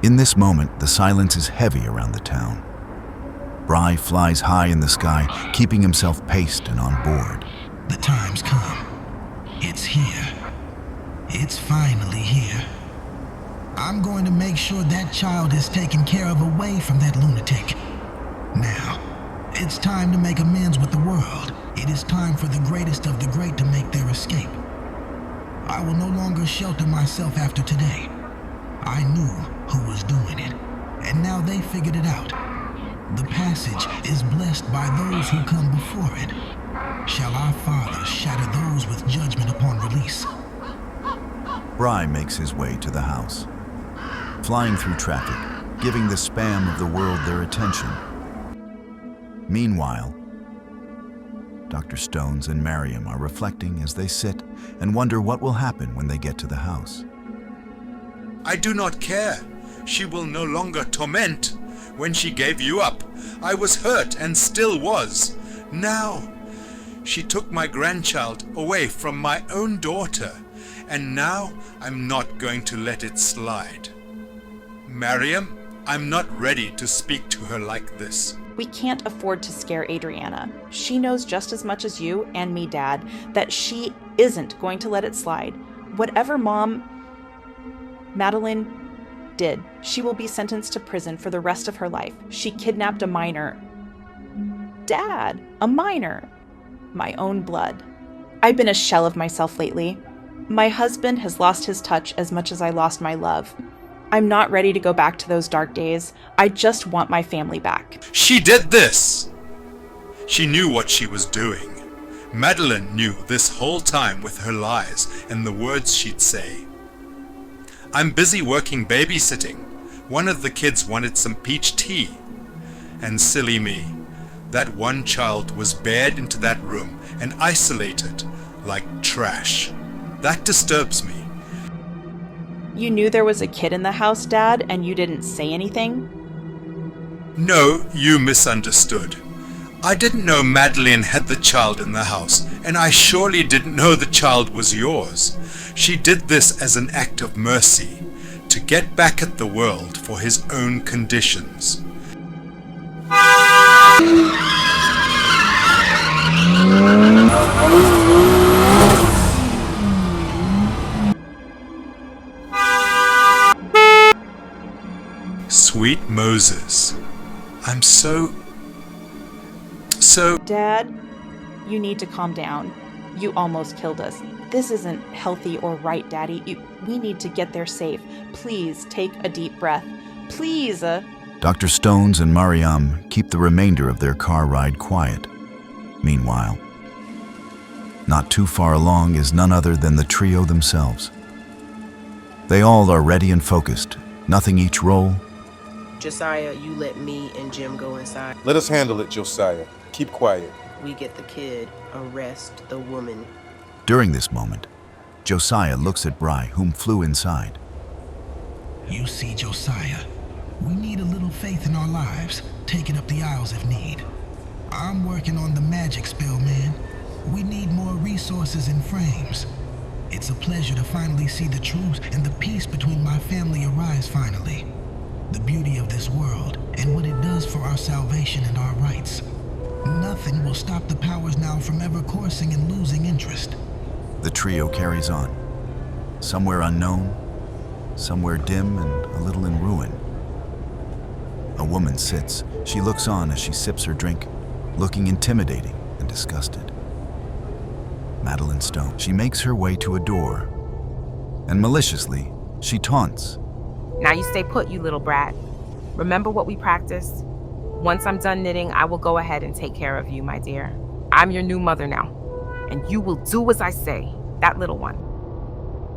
In this moment, the silence is heavy around the town. Bry flies high in the sky, keeping himself paced and on board. The time's come. It's here. It's finally here. I'm going to make sure that child is taken care of away from that lunatic. Now, it's time to make amends with the world. It is time for the greatest of the great to make their escape. I will no longer shelter myself after today. I knew who was doing it, and now they figured it out. The passage is blessed by those who come before it. Shall our Father shatter those with judgment upon release? Bry makes his way to the house, flying through traffic, giving the spam of the world their attention. Meanwhile, Dr. Stones and Miriam are reflecting as they sit and wonder what will happen when they get to the house. I do not care. She will no longer torment. When she gave you up, I was hurt and still was. Now, she took my grandchild away from my own daughter, and now I'm not going to let it slide. Miriam, I'm not ready to speak to her like this. We can't afford to scare Adrianna. She knows just as much as you and me, Dad, that she isn't going to let it slide. Whatever Madeline did, she will be sentenced to prison for the rest of her life. She kidnapped a minor. Dad, a minor. My own blood. I've been a shell of myself lately. My husband has lost his touch as much as I lost my love. I'm not ready to go back to those dark days. I just want my family back. She did this! She knew what she was doing. Madeline knew this whole time with her lies and the words she'd say. I'm busy working babysitting. One of the kids wanted some peach tea. And silly me, that one child was bared into that room and isolated like trash. That disturbs me. You knew there was a kid in the house, Dad, and you didn't say anything? No, you misunderstood. I didn't know Madeline had the child in the house, and I surely didn't know the child was yours. She did this as an act of mercy, to get back at the world for his own conditions. Sweet Moses, I'm so... Dad, you need to calm down. You almost killed us. This isn't healthy or right, Daddy. We need to get there safe. Please take a deep breath. Please. Dr. Stones and Miriam keep the remainder of their car ride quiet. Meanwhile, not too far along is none other than the trio themselves. They all are ready and focused, nothing each roll. Josiah, you let me and Jim go inside. Let us handle it, Josiah. Keep quiet. We get the kid, arrest the woman. During this moment, Josiah looks at Bry, whom flew inside. You see, Josiah, we need a little faith in our lives, taking up the aisles if need. I'm working on the magic spell, man. We need more resources and frames. It's a pleasure to finally see the truth and the peace between my family arise finally. The beauty of this world and what it does for our salvation and our rights. Nothing will stop the powers now from ever coursing and losing interest. The trio carries on, somewhere unknown, somewhere dim and a little in ruin. A woman sits. She looks on as she sips her drink, looking intimidating and disgusted. Madeline Stone. She makes her way to a door, and maliciously, she taunts. Now you stay put, you little brat. Remember what we practiced? Once I'm done knitting, I will go ahead and take care of you, my dear. I'm your new mother now, and you will do as I say, that little one.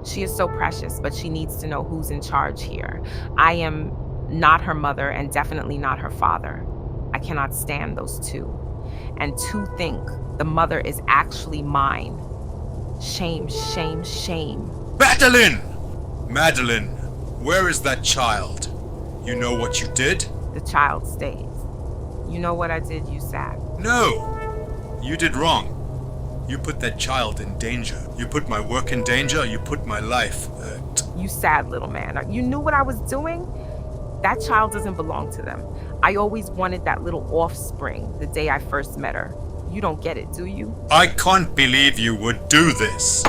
She is so precious, but she needs to know who's in charge here. I am not her mother and definitely not her father. I cannot stand those two. And to think the mother is actually mine. Shame, shame, shame. Madeline! Madeline, where is that child? You know what you did? The child stays. You know what I did, you sad? No! You did wrong. You put that child in danger. You put my work in danger. You put my life. You sad little man. You knew what I was doing? That child doesn't belong to them. I always wanted that little offspring the day I first met her. You don't get it, do you? I can't believe you would do this.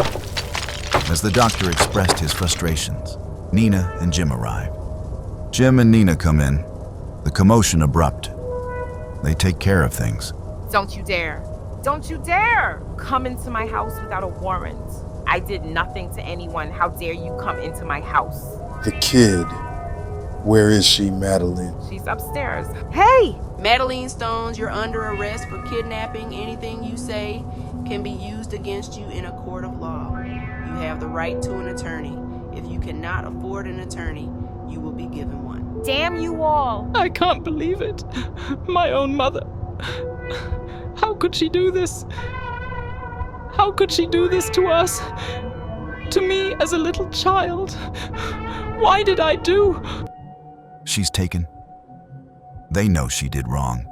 As the doctor expressed his frustrations, Nina and Jim arrive. Jim and Nina come in, the commotion abrupt. They take care of things. Don't you dare. Don't you dare come into my house without a warrant. I did nothing to anyone. How dare you come into my house? The kid. Where is she, Madeline? She's upstairs. Hey! Madeline Stones, you're under arrest for kidnapping. Anything you say can be used against you in a court of law. You have the right to an attorney. If you cannot afford an attorney, you will be given one. Damn you all! I can't believe it. My own mother. How could she do this? How could she do this to us? To me as a little child? Why did I do? She's taken. They know she did wrong,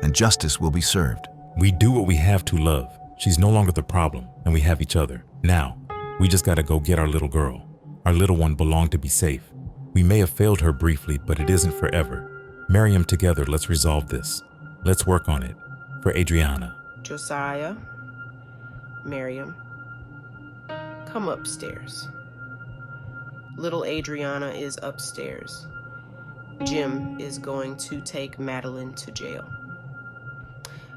and justice will be served. We do what we have to love. She's no longer the problem, and we have each other. Now, we just gotta go get our little girl. Our little one belonged to be safe. We may have failed her briefly, but it isn't forever. Miriam, together, let's resolve this. Let's work on it. For Adrianna. Josiah, Miriam, come upstairs. Little Adrianna is upstairs. Jim is going to take Madeline to jail.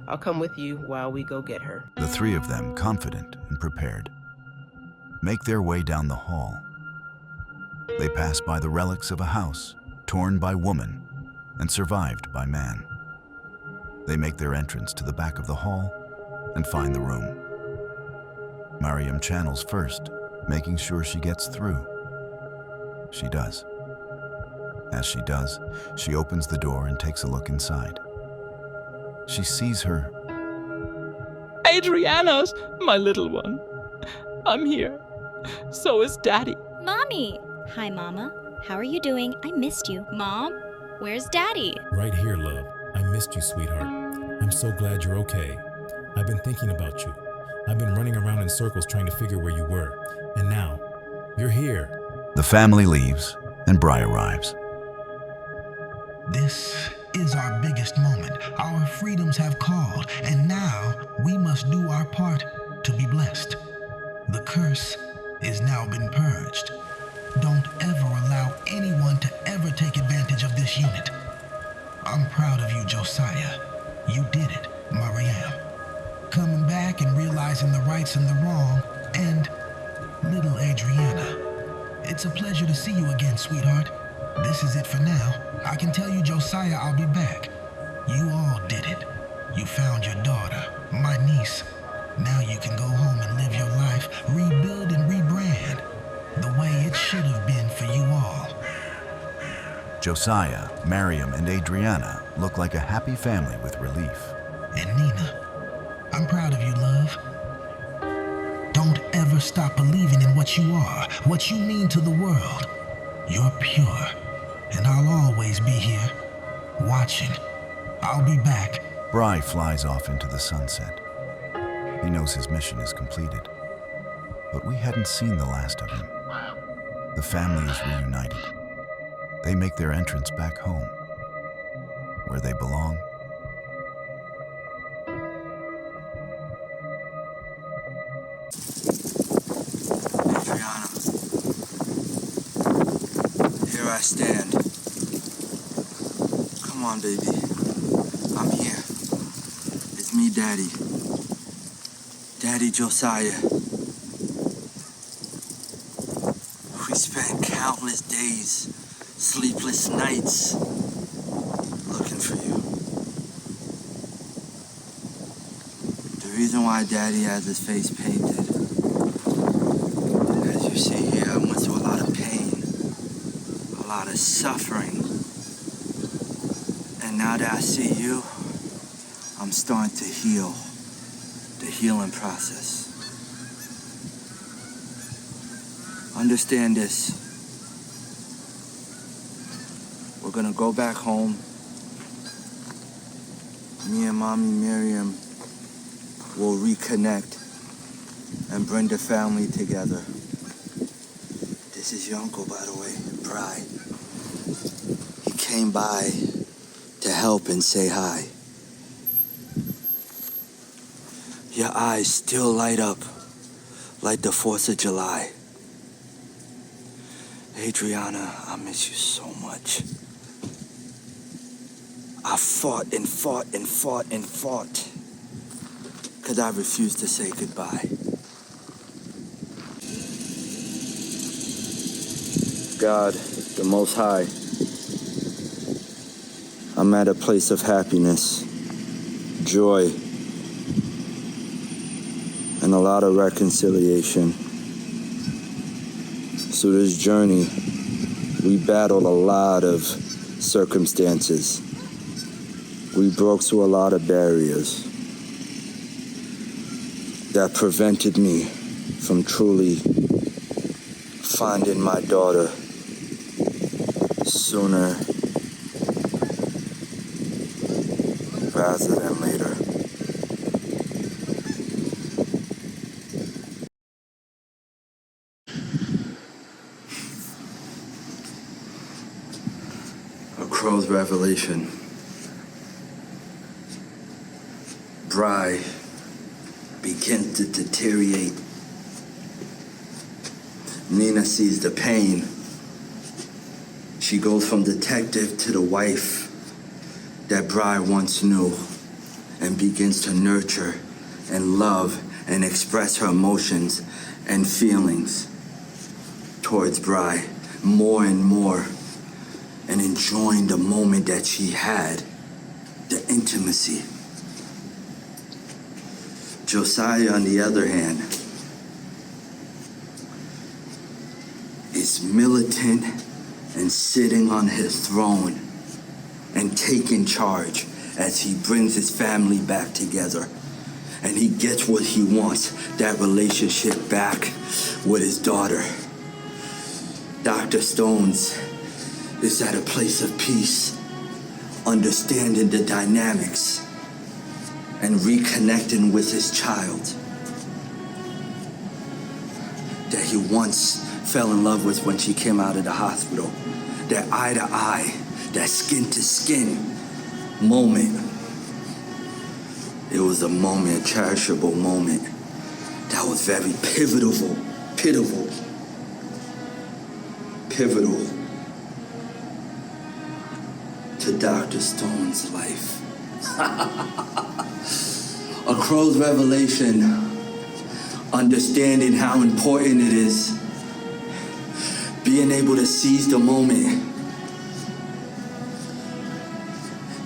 I'll come with you while we go get her. The three of them, confident and prepared, make their way down the hall. They pass by the relics of a house torn by woman and survived by man. They make their entrance to the back of the hall and find the room. Miriam channels first, making sure she gets through. She does. As she does, she opens the door and takes a look inside. She sees her. Adrianna's my little one. I'm here. So is Daddy. Mommy! Hi, Mama. How are you doing? I missed you. Mom, where's Daddy? Right here, love. I missed you, sweetheart. I'm so glad you're okay. I've been thinking about you. I've been running around in circles trying to figure where you were. And now, you're here. The family leaves, and Bri arrives. This is our biggest moment. Our freedoms have called, and now we must do our part to be blessed. The curse is now been purged. Don't ever allow anyone to ever take advantage of this unit. I'm proud of you, Josiah. You did it, Miriam. Coming back and realizing the rights and the wrong, and little Adrianna. It's a pleasure to see you again, sweetheart. This is it for now. I can tell you, Josiah, I'll be back. You all did it. You found your daughter, my niece. Now you can go home and live your life, rebuild and rebrand, the way it should have been for you all. Josiah, Miriam, and Adrianna look like a happy family with relief. And Nina, I'm proud of you, love. Don't ever stop believing in what you are, what you mean to the world. You're pure, and I'll always be here, watching. I'll be back. Bri flies off into the sunset. He knows his mission is completed, but we hadn't seen the last of him. The family is reunited. They make their entrance back home, where they belong. Adrianna, here I stand. Come on, baby. I'm here. It's me, Daddy. Daddy Josiah. We spent countless days, sleepless nights, looking for you. The reason why Daddy has his face painted, as you see here, I went through a lot of pain, a lot of suffering. And now that I see you, I'm starting to heal, the healing process. Understand this. We're gonna go back home. Me and Mommy Miriam will reconnect and bring the family together. This is your uncle, by the way, Bri. He came by to help and say hi. Your eyes still light up like the 4th of July. Adrianna, I miss you so much. I fought and fought and fought and fought because I refused to say goodbye. God, the Most High, I'm at a place of happiness, joy, and a lot of reconciliation. So this journey, we battled a lot of circumstances. We broke through a lot of barriers that prevented me from truly finding my daughter sooner rather than later. A crow's revelation. Bry begins to deteriorate. Nina sees the pain. She goes from detective to the wife that Bry once knew and begins to nurture and love and express her emotions and feelings towards Bry more and more, and enjoying the moment that she had, the intimacy. Josiah, on the other hand, is militant and sitting on his throne and taking charge as he brings his family back together. And he gets what he wants, that relationship back with his daughter. Dr. Stones is at a place of peace, understanding the dynamics and reconnecting with his child that he once fell in love with when she came out of the hospital. That eye to eye, that skin to skin moment. It was a moment, a cherishable moment that was very pivotal to Dr. Stone's life. A crow's revelation, understanding how important it is, being able to seize the moment,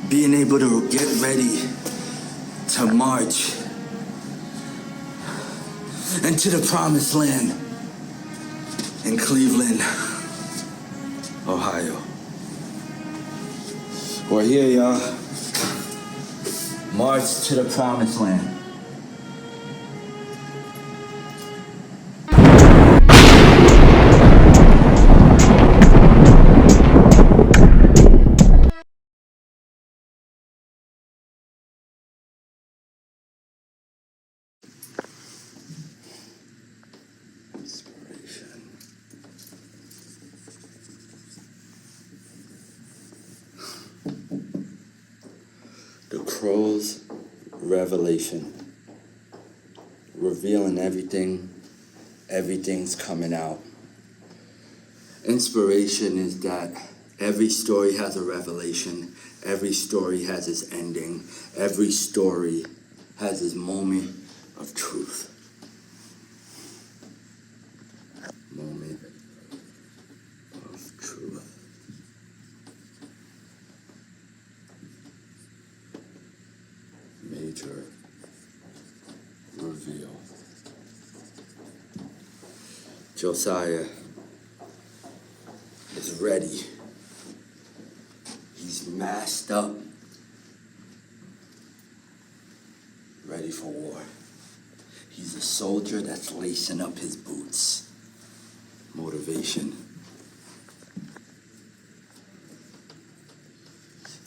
being able to get ready to march into the promised land in Cleveland, Ohio. We're here, y'all. March to the promised land. Inspiration. The crow's revelation, revealing everything's coming out. Inspiration is that every story has a revelation, every story has its ending, every story has its moment of truth. Moment of truth. Major reveal. Josiah is ready. He's masked up, ready for war. He's a soldier that's lacing up his boots. Motivation.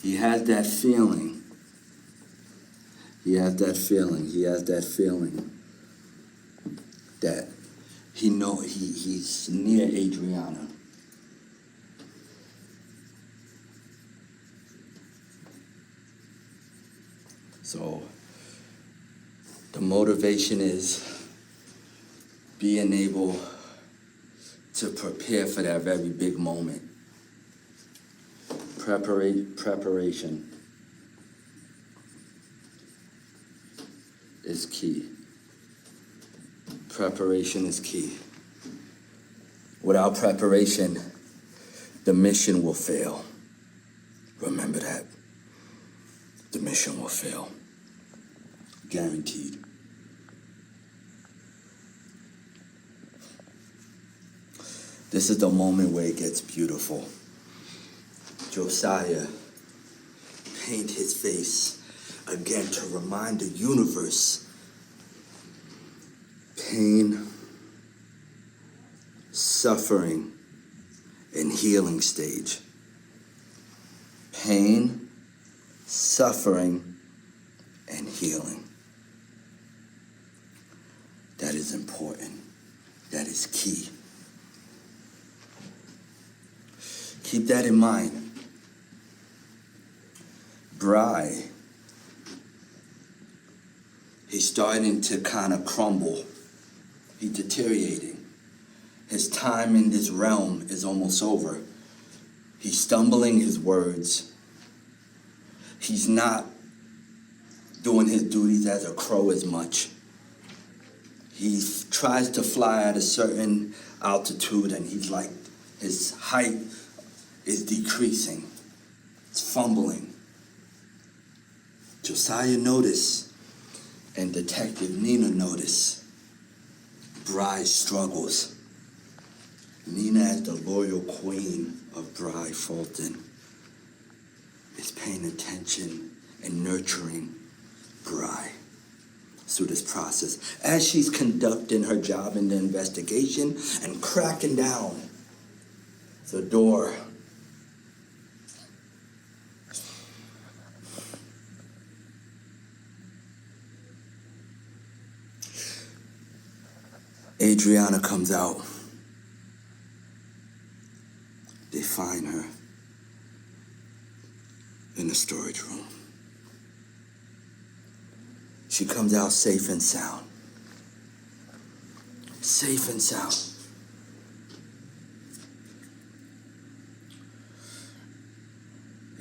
He has that feeling. That he know he's near Adrianna. So the motivation is being able to prepare for that very big moment. Preparation is key. Preparation is key. Without preparation, the mission will fail. Remember that. The mission will fail. Guaranteed. This is the moment where it gets beautiful. Josiah paint his face again to remind the universe pain, suffering, and healing stage. Pain, suffering, and healing. That is important. That is key. Keep that in mind. Bry, he's starting to kind of crumble. He's deteriorating. His time in this realm is almost over. He's stumbling his words. He's not doing his duties as a crow as much. He tries to fly at a certain altitude and he's like, his height is decreasing. It's fumbling. Josiah noticed, and Detective Nina noticed, Bry's struggles. Nina, as the loyal queen of Bry Fulton, is paying attention and nurturing Bry through this process as she's conducting her job in the investigation and cracking down the door. Adrianna comes out. They find her in the storage room. She comes out safe and sound. Safe and sound.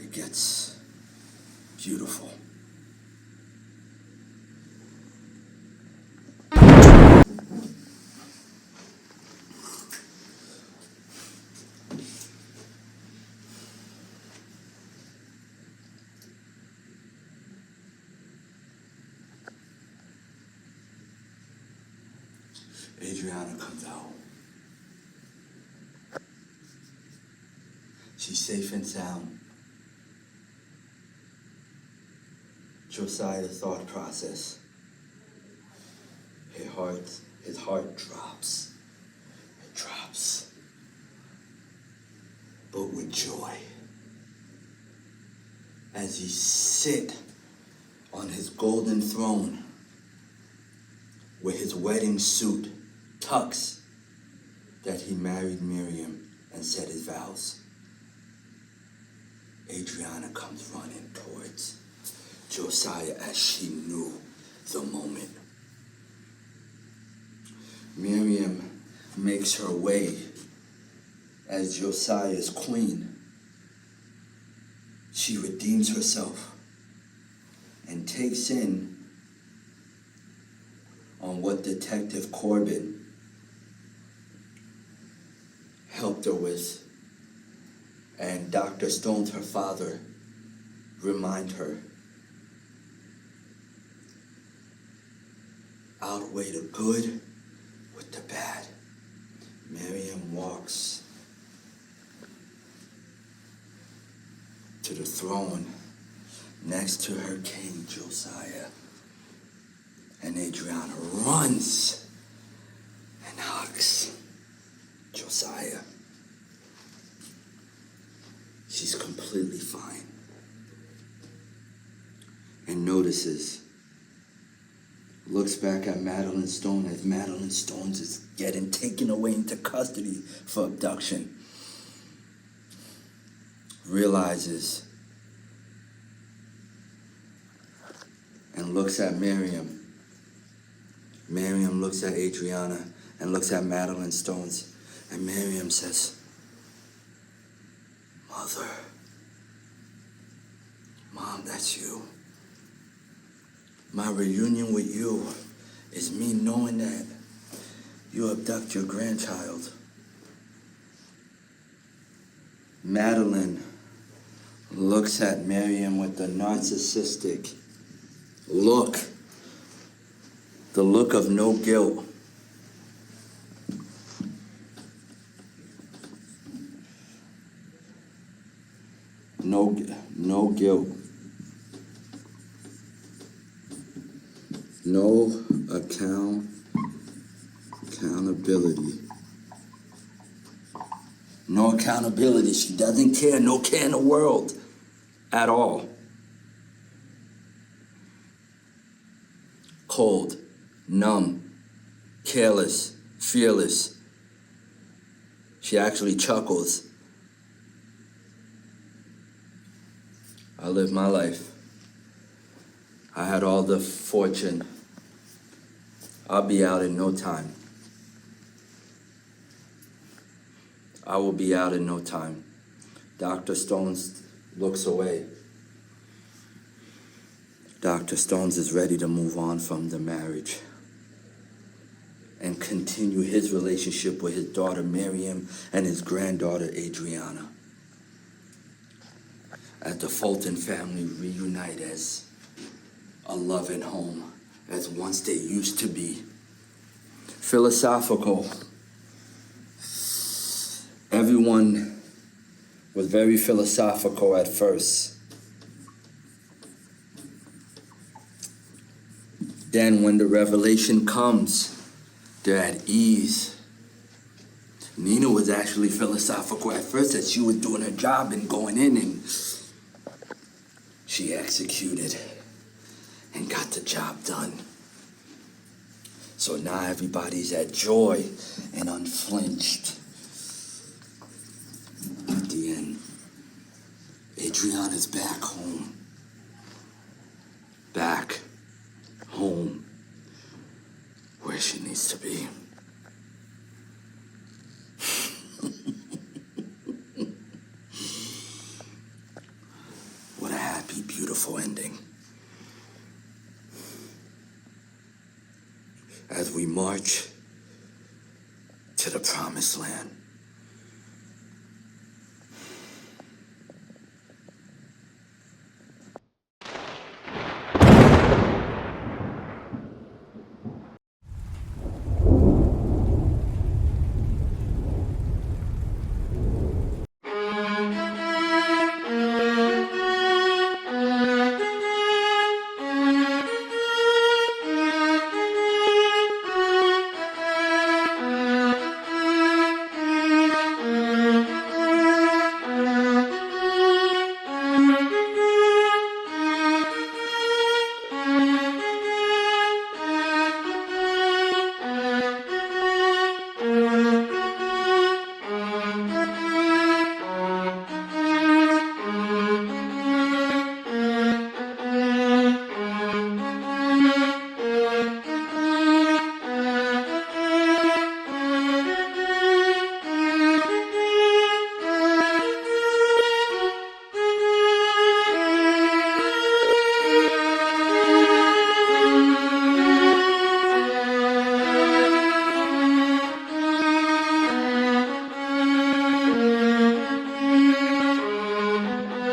It gets beautiful. Adrianna comes out. She's safe and sound. Josiah's thought process. His heart drops. It drops. But with joy. As he sit on his golden throne with his wedding suit tucks that he married Miriam and said his vows. Adrianna comes running towards Josiah as she knew the moment. Miriam makes her way as Josiah's queen. She redeems herself and takes in on what Detective Corbin helped her with, and Dr. Stones, her father, remind her, outweigh the good with the bad. Miriam walks to the throne next to her king, Josiah, and Adrianna runs and hugs Josiah. She's completely fine. And notices, looks back at Madeline Stone as Madeline Stones is getting taken away into custody for abduction. Realizes and looks at Miriam. Miriam looks at Adrianna and looks at Madeline Stones. And Miriam says, Mother. Mom, that's you. My reunion with you is me knowing that you abduct your grandchild. Madeline looks at Miriam with the narcissistic look. The look of no guilt. No guilt. No accountability. No accountability. She doesn't care. No care in the world at all. Cold, numb, careless, fearless. She actually chuckles. I lived my life. I had all the fortune. I'll be out in no time. I will be out in no time. Dr. Stones looks away. Dr. Stones is ready to move on from the marriage and continue his relationship with his daughter Miriam and his granddaughter Adrianna. As the Fulton family reunite as a loving home, as once they used to be. Philosophical. Everyone was very philosophical at first. Then when the revelation comes, they're at ease. Nina was actually philosophical at first, that she was doing her job and going in, and she executed and got the job done. So now everybody's at joy and unflinched. At the end, Adrianna's back home. Back home where she needs to be. What a happy, beautiful ending. As we march to the promised land.